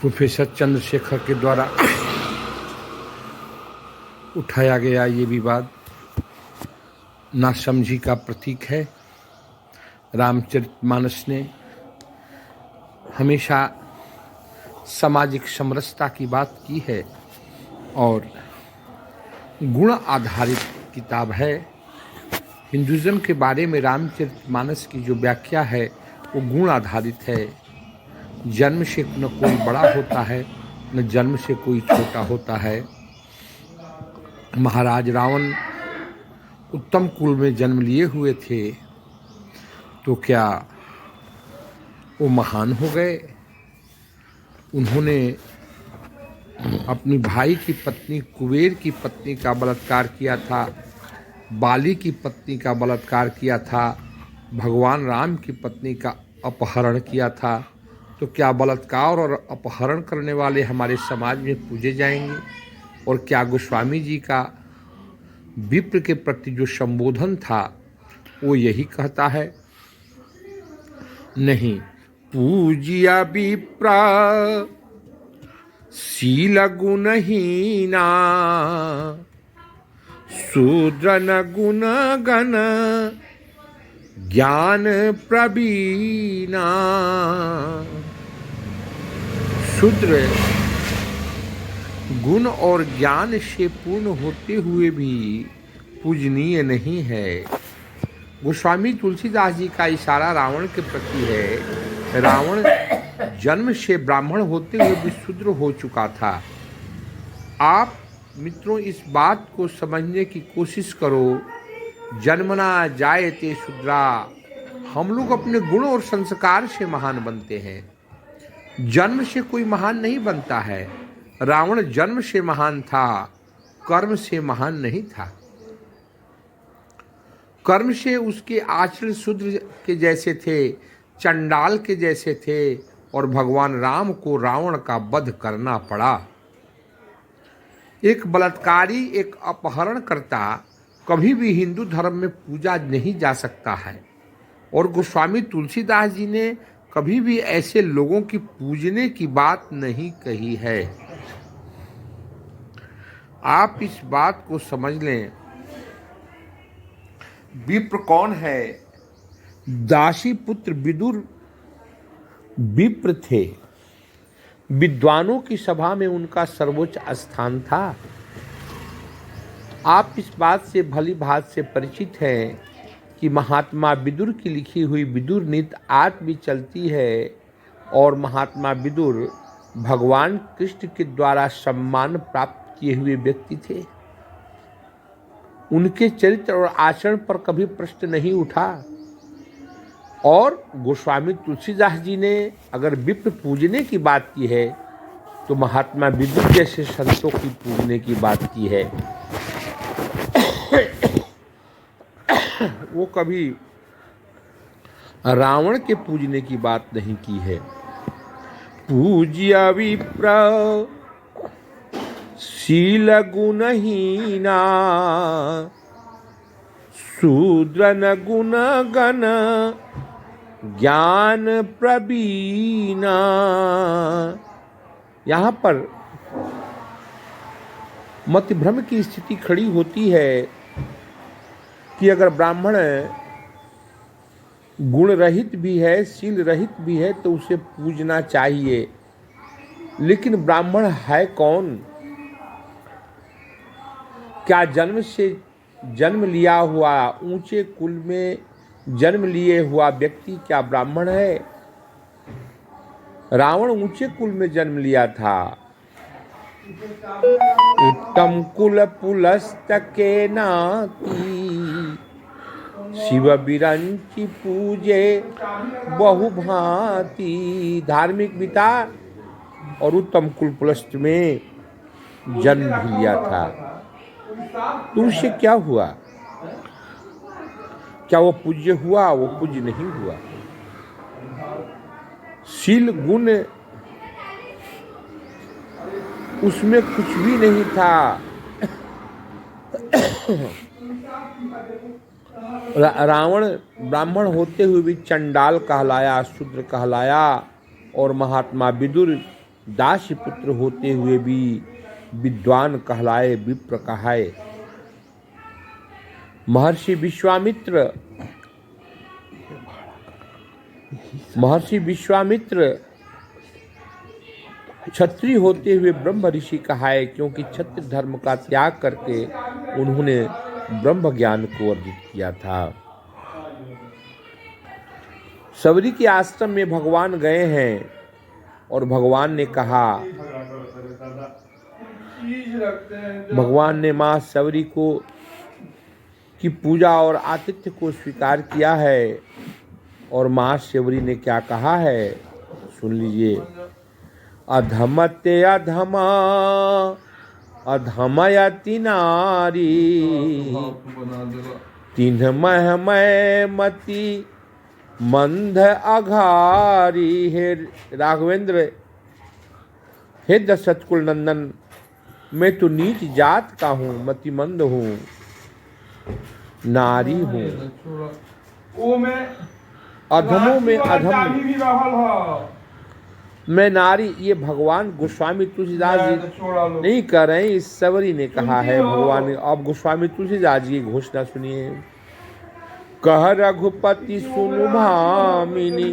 Professor Chandrashekhar के द्वारा उठाया गया ये विवाद नासमझी का प्रतीक है। रामचरितमानस ने हमेशा सामाजिक समरसता की बात की है और गुण आधारित किताब है। हिंदुज़म के बारे में रामचरितमानस की जो व्याख्या है वो गुण आधारित है। जन्म से न कोई बड़ा होता है न जन्म से कोई छोटा होता है। महाराज रावण उत्तम कुल में जन्म लिए हुए थे तो क्या वो महान हो गए? उन्होंने अपनी भाई की पत्नी कुबेर की पत्नी का बलात्कार किया था, बाली की पत्नी का बलात्कार किया था, भगवान राम की पत्नी का अपहरण किया था। तो क्या बलात्कार और अपहरण करने वाले हमारे समाज में पूजे जाएंगे? और क्या गोस्वामी जी का विप्र के प्रति जो संबोधन था वो यही कहता है? नहीं। पूजिया विप्रा शील गुणहीना शूद्र न गुण गण ज्ञान प्रवीणा। शूद्र गुण और ज्ञान से पूर्ण होते हुए भी पूजनीय नहीं है। गोस्वामी तुलसीदास जी का इशारा रावण के प्रति है। रावण जन्म से ब्राह्मण होते हुए भी शूद्र हो चुका था। आप मित्रों इस बात को समझने की कोशिश करो। जन्मना जायते शूद्रा, हम लोग अपने गुण और संस्कार से महान बनते हैं। जन्म से कोई महान नहीं बनता है। रावण जन्म से महान था, कर्म से महान नहीं था। कर्म से उसके आचरण शूद्र के जैसे थे, चंडाल के जैसे थे और भगवान राम को रावण का वध करना पड़ा। एक बलात्कारी, एक अपहरणकर्ता कभी भी हिंदू धर्म में पूजा नहीं जा सकता है। और गोस्वामी तुलसीदास जी ने कभी भी ऐसे लोगों की पूजने की बात नहीं कही है। आप इस बात को समझ लें। विप्र कौन है? दासी पुत्र विदुर विप्र थे। विद्वानों की सभा में उनका सर्वोच्च स्थान था। आप इस बात से भली भांति से परिचित हैं कि महात्मा विदुर की लिखी हुई विदुर नीति आज भी चलती है और महात्मा विदुर भगवान कृष्ण के द्वारा सम्मान प्राप्त किए हुए व्यक्ति थे। उनके चरित्र और आचरण पर कभी प्रश्न नहीं उठा। और गोस्वामी तुलसीदास जी ने अगर विप्र पूजने की बात की है तो महात्मा विदुर जैसे संतों की पूजने की बात की है। वो कभी रावण के पूजने की बात नहीं की है। पूज्य विप्र शील गुणहीना शूद्र न गुण गण ज्ञान प्रवीणा। यहाँ पर मतभ्रम की स्थिति खड़ी होती है कि अगर ब्राह्मण गुण रहित भी है, शील रहित भी है तो उसे पूजना चाहिए। लेकिन ब्राह्मण है कौन? क्या जन्म लिया हुआ ऊंचे कुल में जन्म लिए हुआ व्यक्ति क्या ब्राह्मण है? रावण ऊंचे कुल में जन्म लिया था। उत्तम कुल पुलस्तके नाती शिव बिरंची पूजे बहुभांति। धार्मिक पिता और उत्तम कुल पुलस्त में जन्म भी लिया था। तो उससे क्या हुआ? क्या वो पूज्य हुआ? वो पूज्य नहीं हुआ। शील गुण उसमें कुछ भी नहीं था। रावण ब्राह्मण होते हुए भी चंडाल कहलाया, शूद्र कहलाया और महात्मा विदुर दासी पुत्र होते हुए भी विद्वान कहलाए, विप्र कहाए। महर्षि विश्वामित्र क्षत्रिय होते हुए ब्रह्म ऋषि कहाए, क्योंकि क्षत्रिय धर्म का त्याग करके उन्होंने ब्रह्म ज्ञान को अर्जित किया था। सबरी के आश्रम में भगवान गए हैं और भगवान ने मां सबरी की पूजा और आतिथ्य को स्वीकार किया है। और मां सबरी ने क्या कहा है, सुन लीजिए। अधमते अधमा अधमयति नारी, तिन्ह महमय मति मंद अघारी। हे राघवेंद्र, हे दशरथ कुल नंदन, मैं तो नीच जात का हूँ, मतिमंद हूँ, नारी हूँ, अधमों में अधम, मैं नारी। ये भगवान गोस्वामी तुलसीदास जी नहीं कह रहे हैं, इस सबरी ने कहा है भगवान। अब गोस्वामी तुलसीदास जी की घोषणा सुनिए। कह रघुपति सुनु भामिनी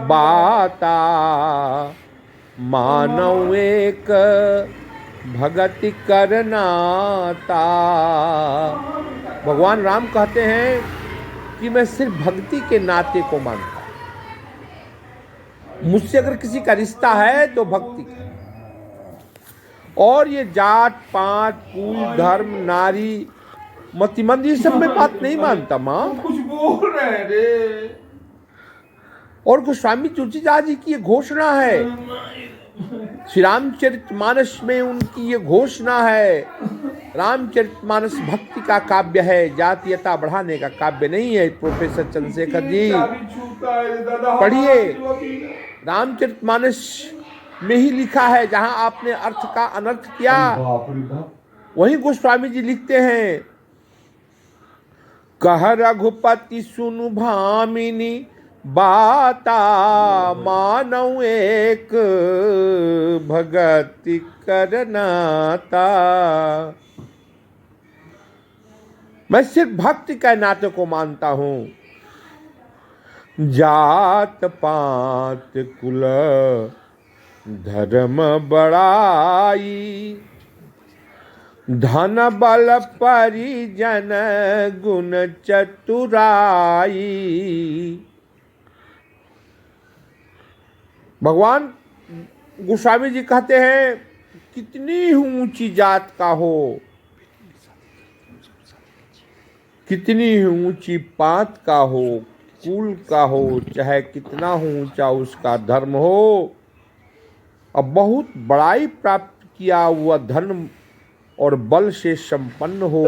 बाता, मानव एक भगति करनाता। भगवान राम कहते हैं कि मैं सिर्फ भक्ति के नाते को मानता हूं, मुझसे अगर किसी का रिश्ता है तो भक्ति का। और ये जात पात कुल धर्म नारी मतिमंद ये सब मैं बात नहीं मानता माँ। कुछ बोल रहे हैं रे। और गोस्वामी तुलसीदास जी की ये घोषणा है, श्री रामचरितमानस में उनकी ये घोषणा है। रामचरितमानस भक्ति का काव्य है, जातीयता बढ़ाने का काव्य नहीं है। प्रोफेसर चंद्रशेखर जी पढ़िए, रामचरितमानस में ही लिखा है। जहां आपने अर्थ का अनर्थ किया वहीं गोस्वामी जी लिखते हैं। कह रघुपति सुनु भामिनी बाता, मानव एक भगति करनाता। मैं सिर्फ भक्ति के नाते को मानता हूं। जात पात कुल धर्म बड़ाई, धन बल परिजन गुण चतुराई। भगवान गोस्वामी जी कहते हैं, कितनी ऊंची जात का हो, कितनी ऊंची पात का हो, कुल का हो, चाहे कितना ऊंचा उसका धर्म हो, अब बहुत बड़ाई प्राप्त किया हुआ धर्म और बल से संपन्न हो,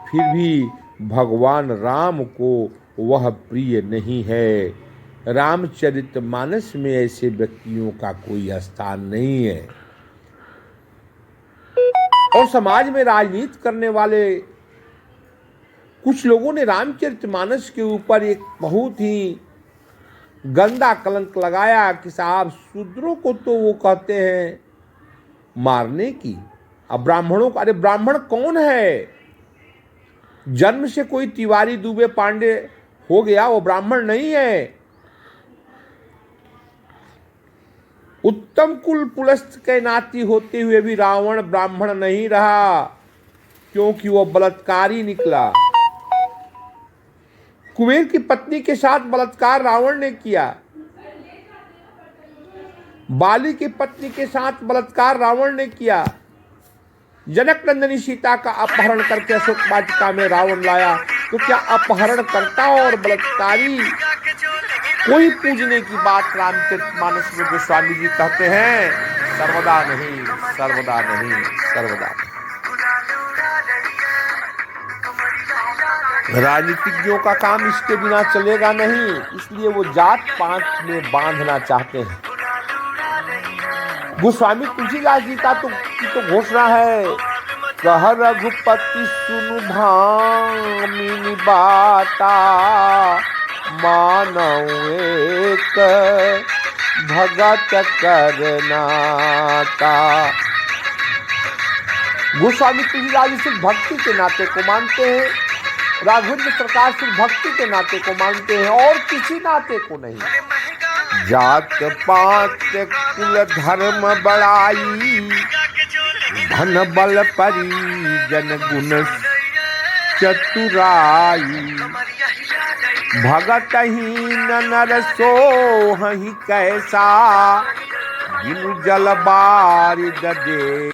फिर भी भगवान राम को वह प्रिय नहीं है। रामचरितमानस में ऐसे व्यक्तियों का कोई स्थान नहीं है। और समाज में राजनीति करने वाले कुछ लोगों ने रामचरितमानस के ऊपर एक बहुत ही गंदा कलंक लगाया कि साहब शूद्रों को तो वो कहते हैं मारने की, अब ब्राह्मणों को, अरे ब्राह्मण कौन है? जन्म से कोई तिवारी दुबे पांडे हो गया वो ब्राह्मण नहीं है। उत्तम कुल पुलस्त के नाती होते हुए भी रावण ब्राह्मण नहीं रहा, क्योंकि वो बलात्कारी निकला। कुबेर की पत्नी के साथ बलात्कार रावण ने किया, बाली की पत्नी के साथ बलात्कार रावण ने किया, जनक नंदिनी सीता का अपहरण करके अशोक वाटिका में रावण लाया। तो क्या अपहरण करता और बलात्कारी कोई पूजने की बात रामचरितमानस में गोस्वामी जी कहते हैं? सर्वदा नहीं, सर्वदा नहीं, सर्वदा नहीं। राजनीतिज्ञों का काम इसके बिना चलेगा नहीं, इसलिए वो जात पात में बांधना चाहते हैं। गोस्वामी तुलसीदास जी का तो घोषणा है, कह रघुपति सुनु भामिनी बाता, मानव एक भगत करनाता। गोस्वामी तुलसीदास जी सिर्फ भक्ति के नाते को मानते हैं, राघवेंद्र सरकार सिर्फ भक्ति के नाते को मानते हैं और किसी नाते को नहीं। जात पात कुल धर्म बड़ाई, धन बल परिजन गुण चतुराई। भगत हीन नर सोहहि कैसा, बिनु जल बारिद दे।